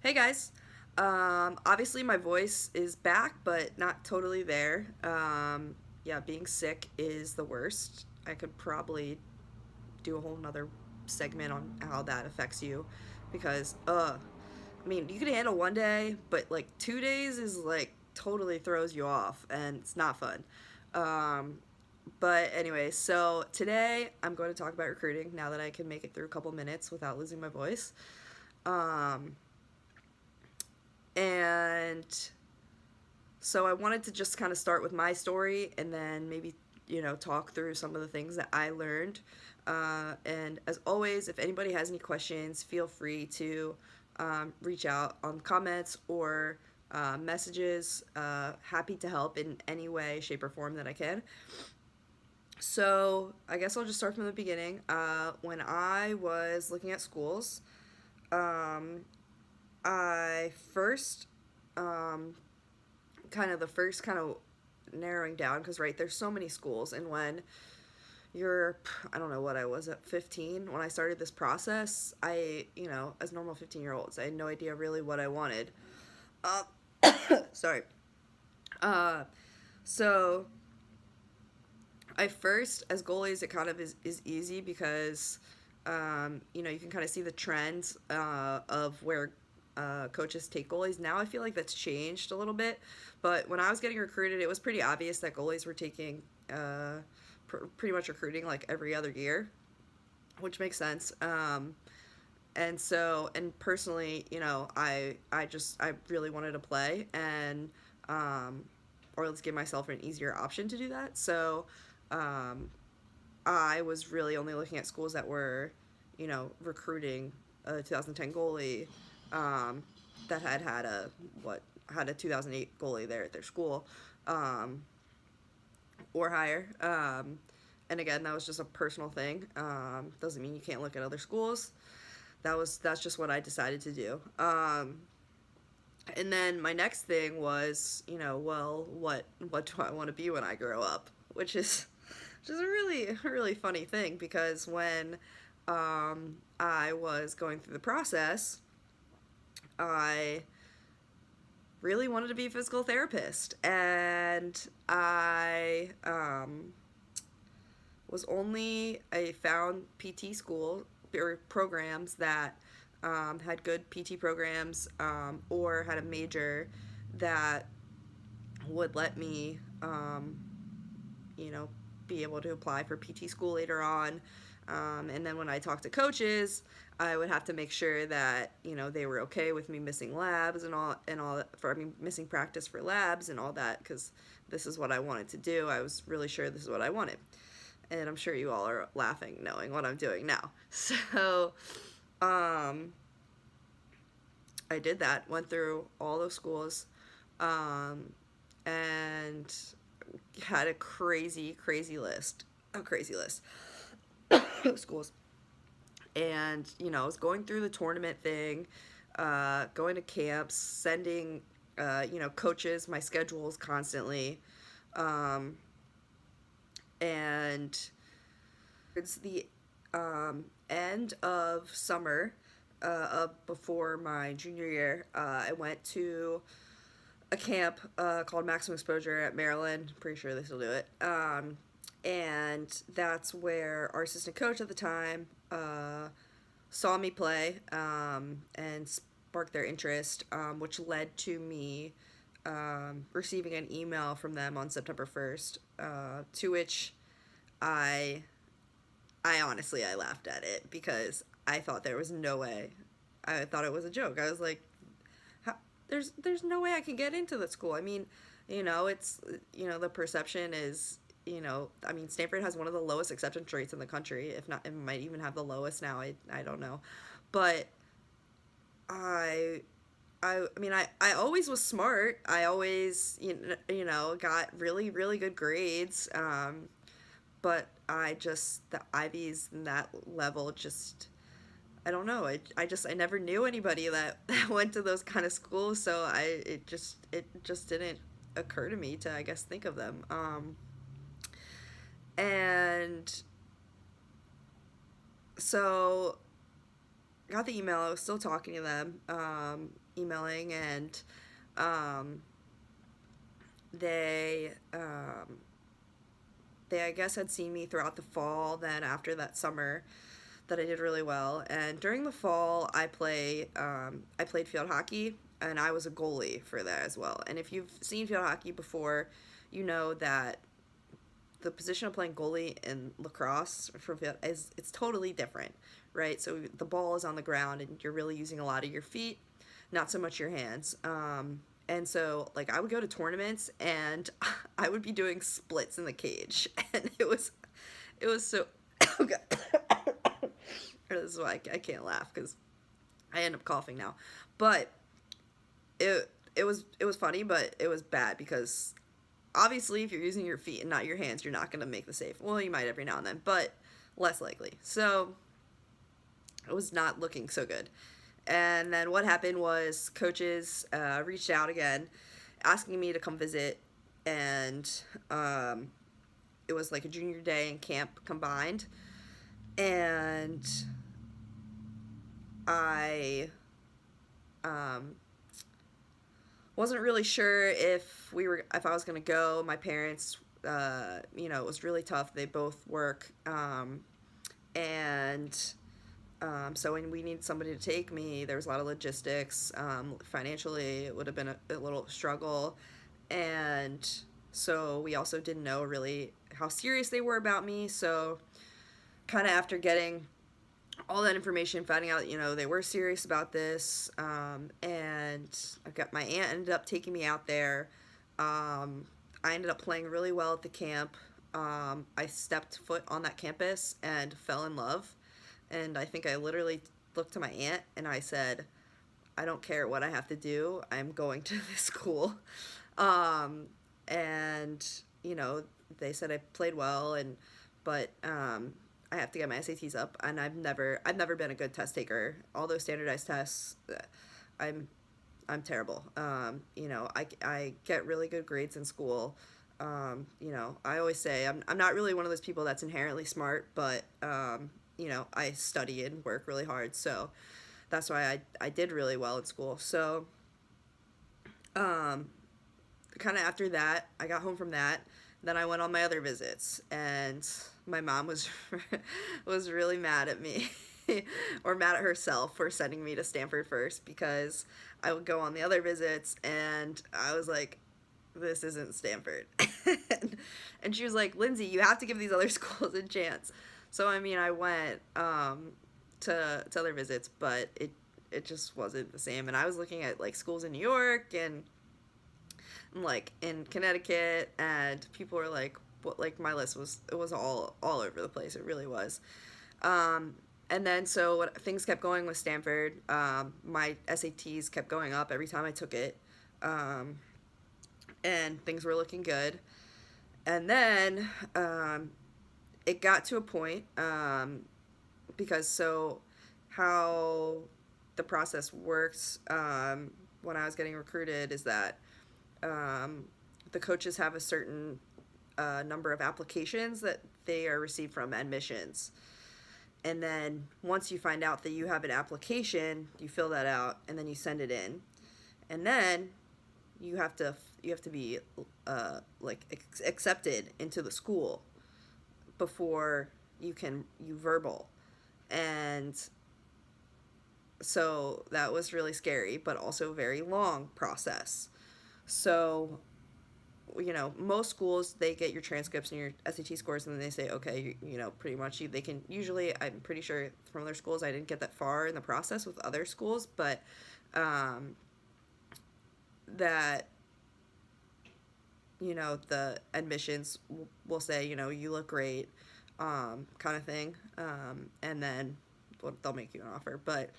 Hey guys. Obviously my voice is back, but not totally there. Yeah, being sick is the worst. I could probably do a whole nother segment on how that affects you because, I mean, you can handle one day, but like 2 days is like totally throws you off and it's not fun. Um, but anyway, so today I'm going to talk about recruiting now that I can make it through a couple minutes without losing my voice. Um, and so I wanted to just kind of start with my story and then maybe, talk through some of the things that I learned. And as always, if anybody has any questions, feel free to reach out on comments or messages. Happy to help in any way, shape, or form that I can. So I guess I'll just start from the beginning. When I was looking at schools, um, I first um, kind of the first kind of narrowing down because right there's so many schools, and when you're, I don't know what I was at 15 when I started this process, I, as normal 15-year-olds, I had no idea really what I wanted. uh, Sorry. uh so I first, as goalies, it kind of is easy because you can kind of see the trends of where coaches take goalies. Now I feel like that's changed a little bit, but when I was getting recruited, it was pretty obvious that goalies were taking pretty much recruiting like every other year, which makes sense. And personally, I really wanted to play and or let's give myself an easier option to do that. So um, I was really only looking at schools that were, recruiting a 2010 goalie, um, that had a what had a 2008 goalie there at their school, um, or higher. And again, that was just a personal thing. Doesn't mean you can't look at other schools. That's just what I decided to do. And then my next thing was, well, what do I want to be when I grow up? Which is a really funny thing because when I was going through the process, I really wanted to be a physical therapist, and I found PT school or programs that had good PT programs, or had a major that would let me, you know, be able to apply for PT school later on. And then when I talked to coaches, I would have to make sure that they were okay with me missing labs and all that for missing practice for labs and all that because this is what I wanted to do. I was really sure this is what I wanted, and I'm sure you all are laughing knowing what I'm doing now. So, um, I did that. Went through all those schools, um, and had a crazy list, a crazy list of schools. And I was going through the tournament thing, going to camps, sending coaches my schedules constantly, um, and it's the end of summer, before my junior year. I went to a camp called Maximum Exposure at Maryland. Pretty sure they still do it. And that's where our assistant coach at the time saw me play, and sparked their interest, which led to me receiving an email from them on September 1st, to which I I honestly I laughed at it because I thought there was no way. I thought it was a joke. I was like, how, there's no way I can get into the school. I mean, it's the perception is, Stanford has one of the lowest acceptance rates in the country, if not it might even have the lowest now. I don't know. But I I always was smart. I always got really good grades. But I just the Ivies and that level just I don't know. I never knew anybody that, that went to those kind of schools, so it just didn't occur to me to I guess think of them. And so got the email. I was still talking to them, emailing, and um, they they I guess had seen me throughout the fall. Then after that summer, that I did really well. And during the fall, I played field hockey, and I was a goalie for that as well. And if you've seen field hockey before, you know that the position of playing goalie in lacrosse for field is it's totally different, right? So the ball is on the ground, and you're really using a lot of your feet, not so much your hands. And so, like, I would go to tournaments, and I would be doing splits in the cage, and it was so. Oh God. This is why I can't laugh because I end up coughing now. But it was funny, but it was bad because obviously if you're using your feet and not your hands, you're not gonna make the save. Well, you might every now and then, but less likely. So it was not looking so good. And then what happened was coaches reached out again, asking me to come visit, and it was like a junior day and camp combined, and I wasn't really sure if I was gonna go. My parents, it was really tough. They both work, and so when we needed somebody to take me, there was a lot of logistics. Financially, it would have been a little struggle, and so we also didn't know really how serious they were about me. So, kind of after getting all that information, finding out, they were serious about this, and my aunt ended up taking me out there. I ended up playing really well at the camp. I stepped foot on that campus and fell in love. And I think I literally looked to my aunt and I said, I don't care what I have to do. I'm going to this school. And, they said I played well, but I have to get my SATs up, and I've never been a good test taker. All those standardized tests, I'm terrible. I get really good grades in school. I always say I'm not really one of those people that's inherently smart, but I study and work really hard, so that's why I did really well in school. So, kind of after that, I got home from that. Then I went on my other visits, and my mom was was really mad at me, or mad at herself for sending me to Stanford first, because I would go on the other visits, and I was like, this isn't Stanford. And she was like, Lindsay, you have to give these other schools a chance. So, I went to other visits, but it just wasn't the same. And I was looking at, like, schools in New York and like, in Connecticut, and people were like, what, like, my list was all over the place. It really was. And then, so things kept going with Stanford. My SATs kept going up every time I took it. And things were looking good. And then it got to a point, because so how the process works when I was getting recruited is that the coaches have a certain number of applications that they are received from admissions. And then once you find out that you have an application, you fill that out and then you send it in. And then you have to be accepted into the school before you verbal. And so that was really scary, but also a very long process. So, most schools, they get your transcripts and your SAT scores, and then they say, okay, pretty much they can usually, I'm pretty sure from other schools, I didn't get that far in the process with other schools, but that, the admissions will say, you look great, kind of thing, and then they'll make you an offer. But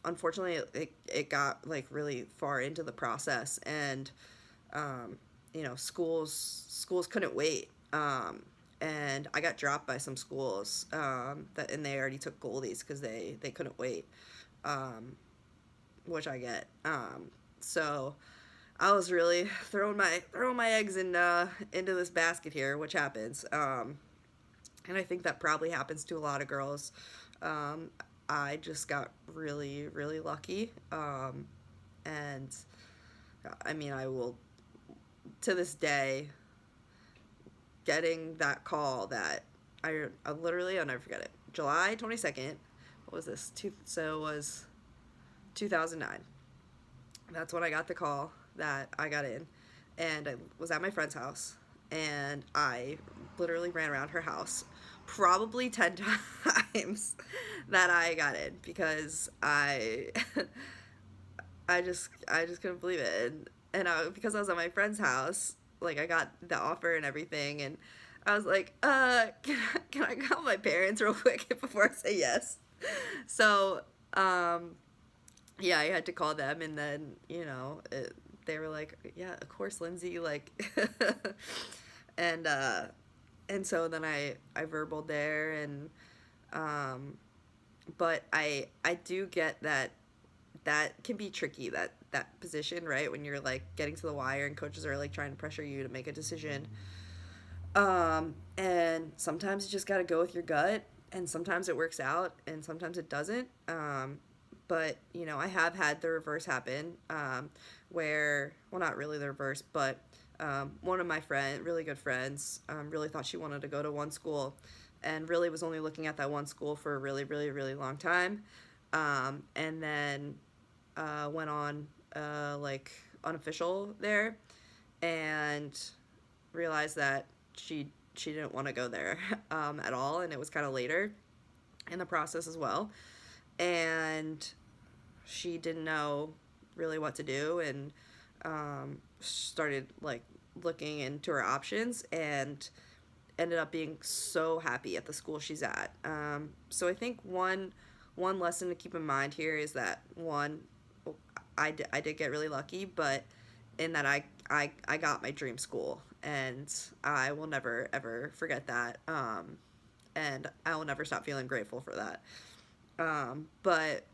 unfortunately, it got, like, really far into the process, and schools couldn't wait, and I got dropped by some schools and they already took goalies because they couldn't wait, which I get. So I was really throwing my eggs into this basket here, which happens, and I think that probably happens to a lot of girls. I just got really, really lucky. And I mean, I will, to this day, getting that call that I literally, I'll never forget it. July 22nd, what was this? So it was 2009. That's when I got the call that I got in. And I was at my friend's house. And I literally ran around her house probably 10 times that I got in because I just couldn't believe it. Because I was at my friend's house, like I got the offer and everything, and I was like, can I call my parents real quick before I say yes? So, yeah, I had to call them, and then they were like, yeah, of course, Lindsay, like, and so then I verbaled there, and but I do get that can be tricky, that position, right, when you're like getting to the wire and coaches are like trying to pressure you to make a decision. And sometimes you just got to go with your gut, and sometimes it works out and sometimes it doesn't. But I have had the reverse happen, where, well, not really the reverse, but one of my really good friends, really thought she wanted to go to one school, and really was only looking at that one school for a really, really, really long time. And then went on like unofficial there, and realized that she didn't want to go there at all, and it was kind of later in the process as well, and she didn't know really what to do, and started like looking into her options, and ended up being so happy at the school she's at. So I think one lesson to keep in mind here is that, one, I did get really lucky, but in that I got my dream school, and I will never ever forget that, and I will never stop feeling grateful for that. But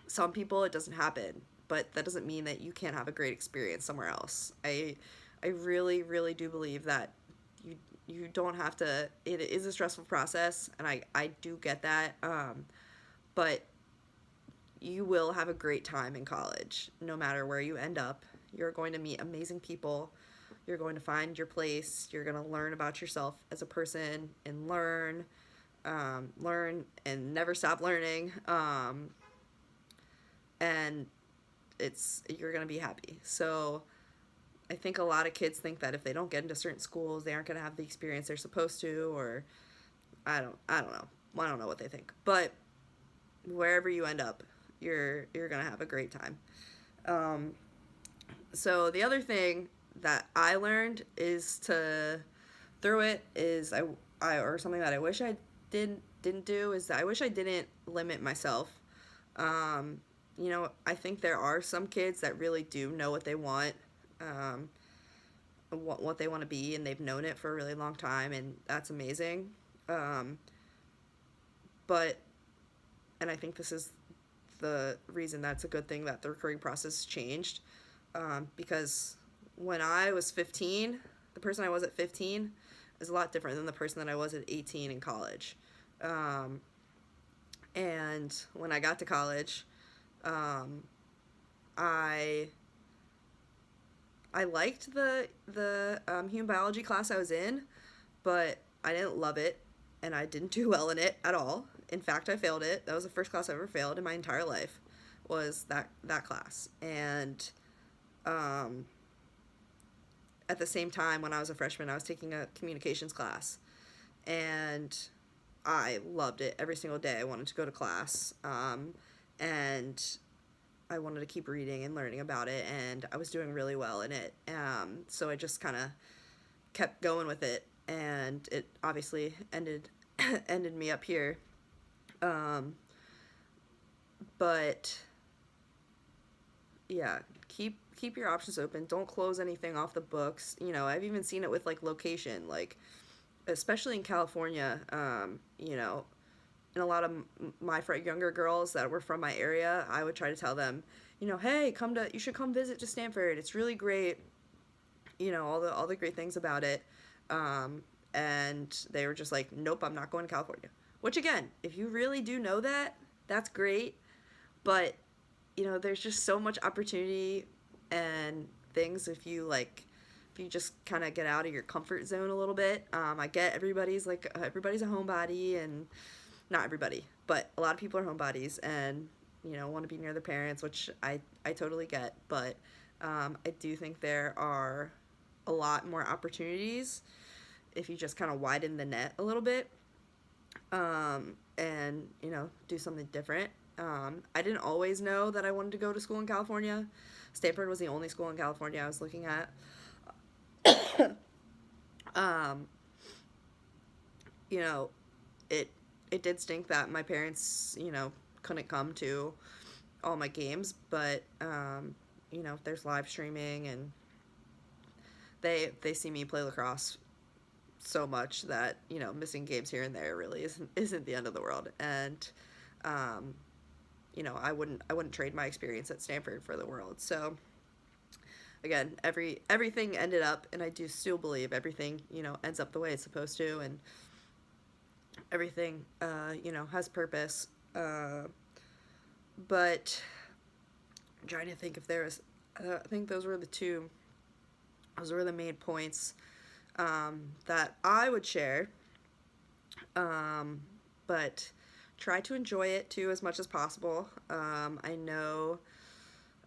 some people, it doesn't happen, but that doesn't mean that you can't have a great experience somewhere else. I really, really do believe that you don't have to. It is a stressful process, and I do get that, but you will have a great time in college no matter where you end up. You're going to meet amazing people. You're going to find your place. You're going to learn about yourself as a person, and learn and never stop learning. And you're going to be happy. So I think a lot of kids think that if they don't get into certain schools, they aren't going to have the experience they're supposed to, or I don't know. I don't know what they think. But wherever you end up, you're going to have a great time. So the other thing that I learned is through it is or something that I wish I didn't do, is that I wish I didn't limit myself. I think there are some kids that really do know what they want, what they want to be, and they've known it for a really long time, and that's amazing. But, and I think this is the reason that's a good thing that the recruiting process changed, because when I was 15, the person I was at 15 is a lot different than the person that I was at 18 in college. And when I got to college, I liked the human biology class I was in, but I didn't love it, and I didn't do well in it at all. In fact, I failed it. That was the first class I ever failed in my entire life, was that class. And at the same time, when I was a freshman, I was taking a communications class, and I loved it every single day. I wanted to go to class, and I wanted to keep reading and learning about it, and I was doing really well in it. So I just kind of kept going with it, and it obviously ended me up here. But yeah, keep your options open. Don't close anything off the books. I've even seen it with like location, like especially in California. And a lot of my younger girls that were from my area, I would try to tell them, hey, you should come visit to Stanford. It's really great. All the great things about it. And they were just like, nope, I'm not going to California. Which, again, if you really do know that, that's great, but there's just so much opportunity and things if you just kind of get out of your comfort zone a little bit. I get everybody's a homebody, and not everybody, but a lot of people are homebodies and want to be near their parents, which I totally get. But I do think there are a lot more opportunities if you just kind of widen the net a little bit, and do something different. I didn't always know that I wanted to go to school in California. Stanford was the only school in California I was looking at. um, you know, it it did stink that my parents, couldn't come to all my games, but there's live streaming, and they see me play lacrosse so much that missing games here and there really isn't the end of the world. And um, I wouldn't trade my experience at Stanford for the world. So again, everything ended up, and I do still believe everything ends up the way it's supposed to, and everything has purpose. But I'm trying to think if there was. I think those were the two. Those were the main points that I would share. But try to enjoy it too as much as possible. I know,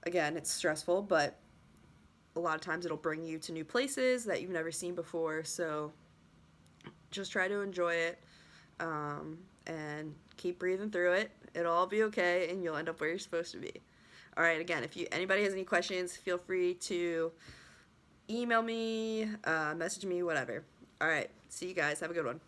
again, it's stressful, but a lot of times it'll bring you to new places that you've never seen before. So just try to enjoy it, and keep breathing through it. It'll all be okay, and you'll end up where you're supposed to be. All right, again, if anybody has any questions, feel free to email me, message me, whatever. All right, see you guys. Have a good one.